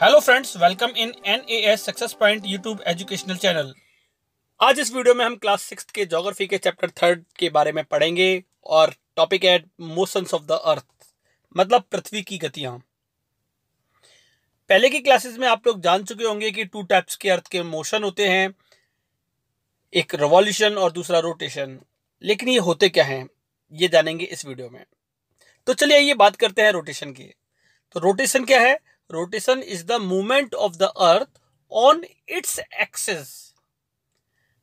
Hello friends, welcome in NAS success point YouTube educational channel. आज इस video में हम क्लास 6 के ज्योग्राफी के चैप्टर 3 के बारे में पढ़ेंगे और टॉपिक है मोशंस ऑफ द अर्थ, मतलब पृथ्वी की गतियां। पहले की क्लासेस में आप लोग जान चुके होंगे कि 2 टाइप्स के अर्थ के मोशन होते हैं, एक रिवॉल्यूशन और दूसरा रोटेशन। लेकिन ये होते क्या हैं, ये जानेंगे इस वीडियो में। तो चलिए ये बात करते हैं रोटेशन की। तो रोटेशन क्या है? Rotation is the movement of the earth on its axis,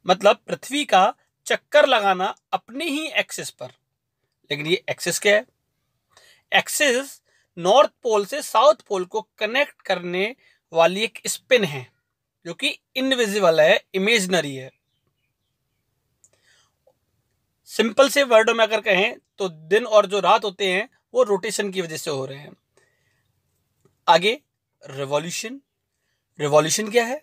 मतलब पृथ्वी का चक्कर लगाना अपने ही एक्सिस पर। लेकिन ये एक्सिस क्या है? एक्सिस नॉर्थ पोल से साउथ पोल को कनेक्ट करने वाली एक स्पिन है जो कि इनविजिबल है, इमेजिनरी है। सिंपल से वर्डों में अगर कहें तो दिन और जो रात होते हैं वो रोटेशन की वजह से हो रहे हैं। आगे रिवॉल्यूशन। रिवॉल्यूशन क्या है?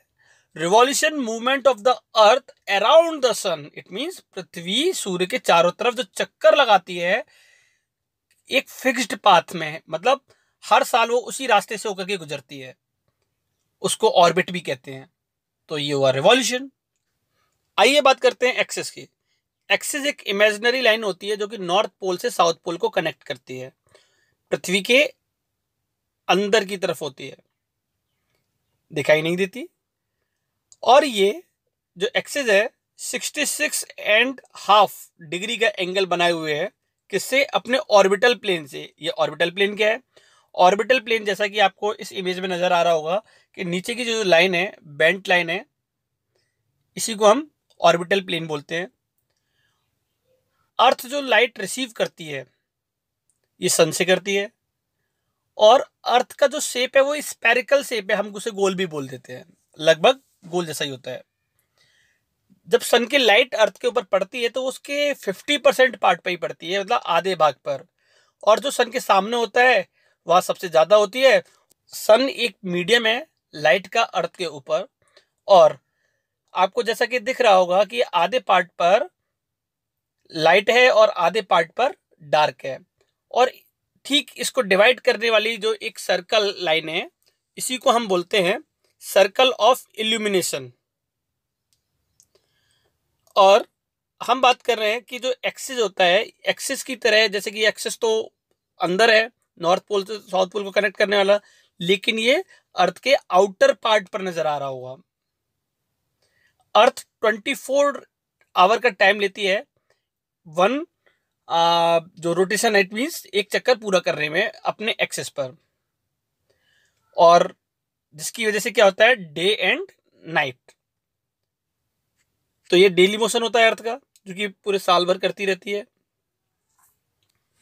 Revolution movement of the earth around the sun. It means पृथ्वी सूर्य के चारों तरफ जो चक्कर लगाती है एक फिक्स्ड पाथ में, मतलब हर साल वो उसी रास्ते से होकर के गुजरती है, उसको ऑर्बिट भी कहते हैं। तो ये हुआ रिवॉल्यूशन। आइए बात करते हैं एक्सिस की। एक्सिस एक इमेजिनरी लाइन होती है जो कि नॉर्थ पोल से साउथ पोल को कनेक्ट करती है, पृथ्वी के अंदर की तरफ होती है, दिखाई नहीं देती। और ये जो एक्सिस है 66.5 डिग्री का एंगल बनाए हुए है, किससे? अपने ऑर्बिटल प्लेन से। ये ऑर्बिटल प्लेन क्या है? ऑर्बिटल प्लेन जैसा कि आपको इस इमेज में नजर आ रहा होगा कि नीचे की जो लाइन है, बेंट लाइन है, इसी को हम ऑर्बिटल प्लेन बोलते हैं। अर्थ जो लाइट रिसीव करती है ये सन से करती है, और अर्थ का जो शेप है वो स्फेरिकल शेप है, हम उसे गोल भी बोल देते हैं, लगभग गोल जैसा ही होता है। जब सन की लाइट अर्थ के ऊपर पड़ती है तो उसके 50% पार्ट पर ही पड़ती है, मतलब आधे भाग पर। और जो सन के सामने होता है वह सबसे ज्यादा होती है। सन एक मीडियम है लाइट का अर्थ के ऊपर, और आपको जैसा कि दिख रहा होगा कि आधे पार्ट पर लाइट है और आधे पार्ट पर डार्क है। और ठीक इसको डिवाइड करने वाली जो एक सर्कल लाइन है, इसी को हम बोलते हैं सर्कल ऑफ इल्यूमिनेशन। और हम बात कर रहे हैं कि जो एक्सिस होता है, एक्सिस की तरह, जैसे कि एक्सिस तो अंदर है, नॉर्थ पोल से साउथ पोल को कनेक्ट करने वाला, लेकिन ये अर्थ के आउटर पार्ट पर नजर आ रहा होगा। अर्थ 24 आवर का टाइम लेती है वन जो रोटेशन, इट मींस एक चक्कर पूरा करने में अपने एक्सिस पर। और जिसकी वजह से क्या होता है, डे एंड नाइट। तो ये डेली मोशन होता है अर्थ का, जो कि पूरे साल भर करती रहती है।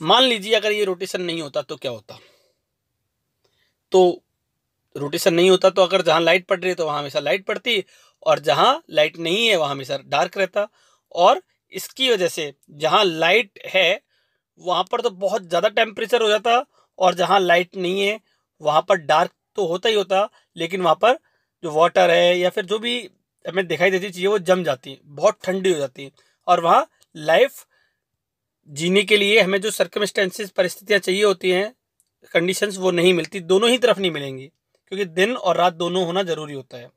मान लीजिए अगर ये रोटेशन नहीं होता तो क्या होता? तो रोटेशन नहीं होता तो अगर जहां लाइट पड़ रही है तो वहां हमेशा लाइट पड़ती, और जहां लाइट नहीं है वहां हमेशा डार्क रहता। और इसकी वजह से जहां लाइट है वहां पर तो बहुत ज्यादा टेम्परेचर हो जाता, और जहां लाइट नहीं है वहां पर डार्क तो होता ही होता, लेकिन वहां पर जो वाटर है या फिर जो भी हमें दिखाई देती चीजें वो जम जाती, बहुत ठंडी हो जाती, और वहां लाइफ जीने के लिए हमें जो सर्कमस्टेंसेस, परिस्थितियां चाहिए होती हैं, कंडीशंस, वो नहीं मिलती। दोनों ही तरफ नहीं मिलेंगी, क्योंकि दिन और रात दोनों होना जरूरी होता है।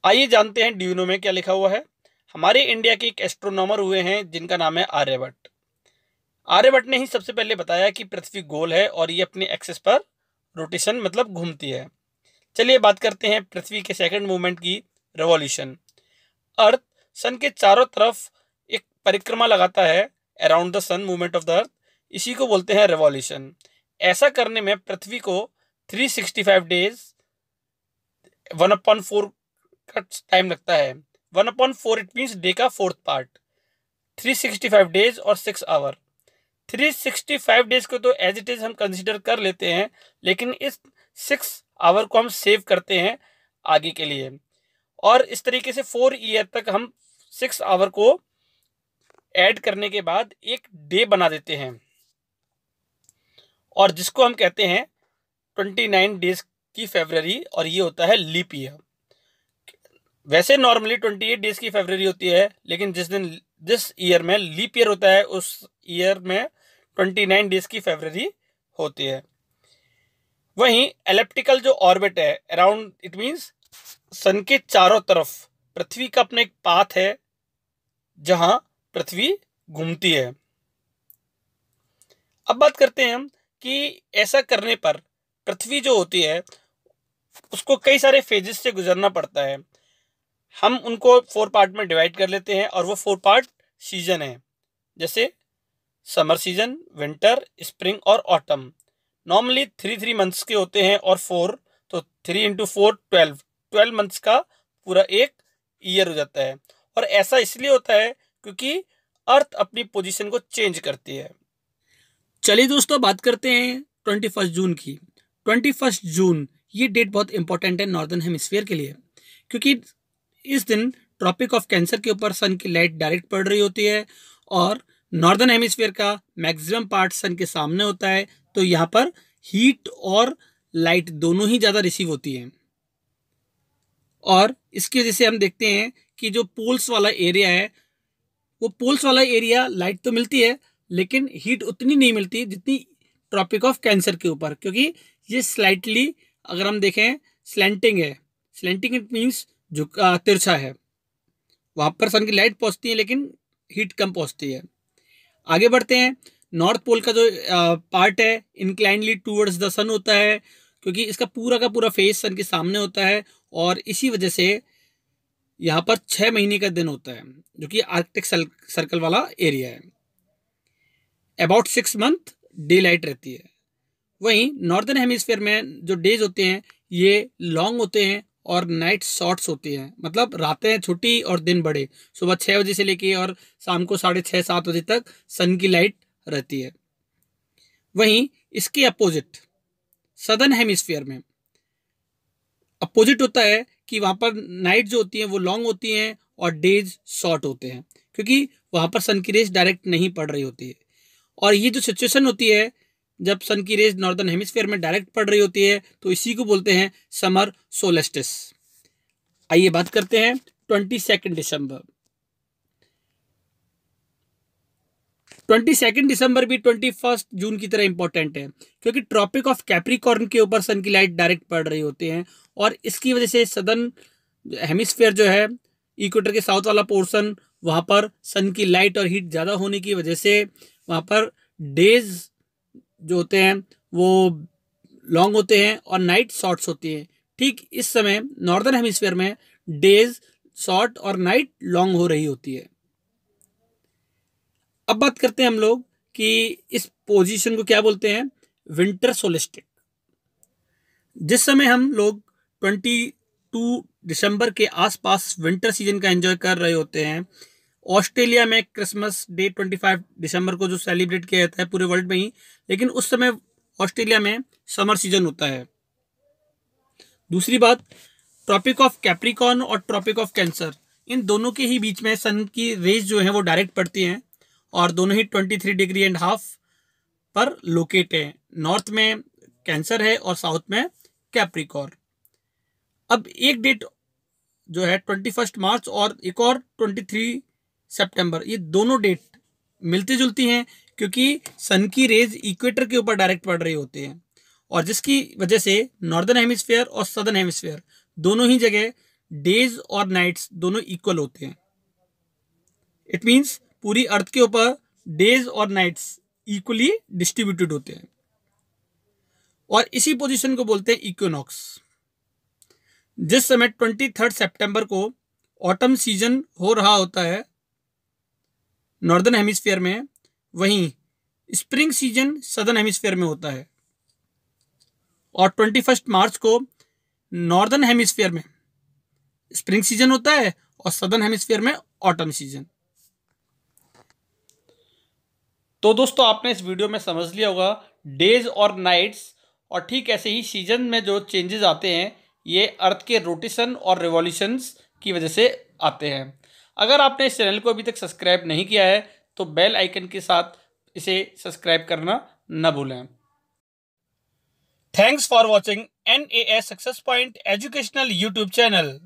आइए जानते हैं ड्यूनो में क्या लिखा हुआ है। हमारे इंडिया के एक एस्ट्रोनॉमर हुए हैं जिनका नाम है आर्यभट्ट। आर्यभट्ट ने ही सबसे पहले बताया कि पृथ्वी गोल है और ये अपने एक्सिस पर रोटेशन, मतलब घूमती है। चलिए बात करते हैं पृथ्वी के सेकंड मूवमेंट की, रिवॉल्यूशन। अर्थ सन के चारों तरफ एक परिक्रमा लगाता है, around the sun movement of the earth, इसी को बोलते हैं रिवॉल्यूशन। ऐसा करने में पृथ्वी को 365 डेज 1/4 का टाइम लगता है। 1/4 इट मीन्स डे का फोर्थ पार्ट, 365 डेज और 6 आवर। 365 डेज को तो एज इट इज हम कंसिडर कर लेते हैं, लेकिन इस 6 आवर को हम सेव करते हैं आगे के लिए। और इस तरीके से 4 ईयर तक हम 6 आवर को ऐड करने के बाद एक डे बना देते हैं, और जिसको हम कहते हैं 29 डेज की फरवरी, और ये होता है लीप ईयर। वैसे नॉर्मली 28 डेज की फरवरी होती है, लेकिन जिस ईयर में लीप ईयर होता है उस ईयर में 29 डेज की फरवरी होती है। वहीं एलिप्टिकल जो ऑर्बिट है अराउंड, इट मींस सन के चारों तरफ पृथ्वी का अपना एक पाथ है जहां पृथ्वी घूमती है। अब बात करते हैं हम कि ऐसा करने पर पृथ्वी जो होती है उसको कई सारे फेजेस से गुजरना पड़ता है। हम उनको 4 पार्ट में डिवाइड कर लेते हैं और वो 4 पार्ट सीजन है, जैसे समर सीजन, विंटर, स्प्रिंग और ऑटम। नॉर्मली 3 मंथ्स के होते हैं और 4, तो 3 × 4 12 मंथ्स का पूरा एक ईयर हो जाता है। और ऐसा इसलिए होता है क्योंकि अर्थ अपनी पोजीशन को चेंज करती है। चलिए दोस्तों, बात करते हैं 21 जून की। 21 जून ये डेट बहुत इंपॉर्टेंट है नॉर्दर्न हेमिस्फीयर के लिए, क्योंकि इस दिन ट्रॉपिक ऑफ कैंसर के ऊपर सन की लाइट डायरेक्ट पड़ रही होती है और नॉर्दर्न हेमिस्फीयर का मैक्सिमम पार्ट सन के सामने होता है, तो यहाँ पर हीट और लाइट दोनों ही ज़्यादा रिसीव होती है। और इसकी वजह से हम देखते हैं कि जो पोल्स वाला एरिया है, वो पोल्स वाला एरिया लाइट तो मिलती है लेकिन हीट उतनी नहीं मिलती जितनी ट्रॉपिक ऑफ कैंसर के ऊपर, क्योंकि ये स्लाइटली, अगर हम देखें, स्लैंटिंग है। स्लैंटिंग इट मीन्स जो तिरछा है, वहां पर सन की लाइट पहुंचती है लेकिन हीट कम पहुंचती है। आगे बढ़ते हैं। नॉर्थ पोल का जो पार्ट है इंक्लाइनली टूवर्ड्स द सन होता है, क्योंकि इसका पूरा का पूरा फेस सन के सामने होता है और इसी वजह से यहाँ पर 6 महीने का दिन होता है, जो कि आर्कटिक सर्कल वाला एरिया है। अबाउट 6 मंथ डे लाइट रहती है। वहीं नॉर्दर्न हेमिस्फीयर में जो डेज होते हैं ये लॉन्ग होते हैं और नाइट शॉर्ट्स होती हैं, मतलब रातें छोटी और दिन बड़े। सुबह 6 बजे से लेके और शाम को 6:30-7 बजे तक सन की लाइट रहती है। वहीं इसके अपोजिट सदर्न हेमिस्फीयर में अपोजिट होता है कि वहां पर नाइट जो होती है वो लॉन्ग होती हैं और डेज शॉर्ट होते हैं, क्योंकि वहां पर सन की रेज डायरेक्ट नहीं पड़ रही होती है। और ये जो सिचुएशन होती है जब सन की रेज नॉर्दर्न हेमिस्फीयर में डायरेक्ट पड़ रही होती है, तो इसी को बोलते हैं समर सोलेस्टिस। आइए बात करते हैं 22 दिसंबर। 22 दिसंबर भी 21 जून की तरह इंपॉर्टेंट है, क्योंकि ट्रॉपिक ऑफ कैप्रिकॉर्न के ऊपर सन की लाइट डायरेक्ट पड़ रही होती है और इसकी वजह से सदर्न हेमिस्फीयर जो है, इक्वेटर के साउथ वाला पोर्शन, वहां पर सन की लाइट और हीट ज़्यादा होने की वजह से वहां पर डेज जो होते हैं वो लॉन्ग होते हैं और नाइट शॉर्ट्स होती है। ठीक इस समय नॉर्दर्न हेमिस्फीयर में डेज शॉर्ट और नाइट लॉन्ग हो रही होती है। अब बात करते हैं हम लोग कि इस पोजीशन को क्या बोलते हैं, विंटर सोलिस्टिक। जिस समय हम लोग 22 दिसंबर के आसपास विंटर सीजन का एंजॉय कर रहे होते हैं, ऑस्ट्रेलिया में क्रिसमस डे 25 दिसंबर को जो सेलिब्रेट किया जाता है पूरे वर्ल्ड में ही, लेकिन उस समय ऑस्ट्रेलिया में समर सीजन होता है। दूसरी बात, ट्रॉपिक ऑफ कैप्रिकॉर्न और ट्रॉपिक ऑफ कैंसर, इन दोनों के ही बीच में सन की रेज जो है वो डायरेक्ट पड़ती हैं और दोनों ही 23.5 डिग्री पर लोकेट है। नॉर्थ में कैंसर है और साउथ में कैप्रिकॉर्न। अब एक डेट जो है 21 मार्च और एक और 23 सितंबर, ये दोनों डेट मिलती जुलती हैं क्योंकि सन की रेज इक्वेटर के ऊपर डायरेक्ट पड़ रही होती हैं और जिसकी वजह से नॉर्दर्न हेमिस्फीयर और सदर्न हेमिस्फीयर दोनों ही जगह डेज और नाइट्स दोनों इक्वल होते हैं। इट मींस पूरी अर्थ के ऊपर डेज और नाइट्स इक्वली डिस्ट्रीब्यूटेड होते हैं और इसी पोजीशन को बोलते हैं इक्विनॉक्स। जिस समय 23 सितंबर को ऑटम सीजन हो रहा होता है नॉर्दर्न हेमिस्फीयर में, वहीं स्प्रिंग सीजन सदर्न हेमिस्फीयर में होता है और 21 मार्च को नॉर्दर्न हेमिस्फीयर में स्प्रिंग सीजन होता है और सदर्न हेमिस्फीयर में ऑटम सीजन। तो दोस्तों, आपने इस वीडियो में समझ लिया होगा डेज और नाइट्स, और ठीक ऐसे ही सीजन में जो चेंजेस आते हैं ये अर्थ के रोटेशन और रिवॉल्यूशंस की वजह से आते हैं। अगर आपने इस चैनल को अभी तक सब्सक्राइब नहीं किया है तो बेल आइकन के साथ इसे सब्सक्राइब करना न भूलें। Thanks for watching NAS success point educational YouTube channel.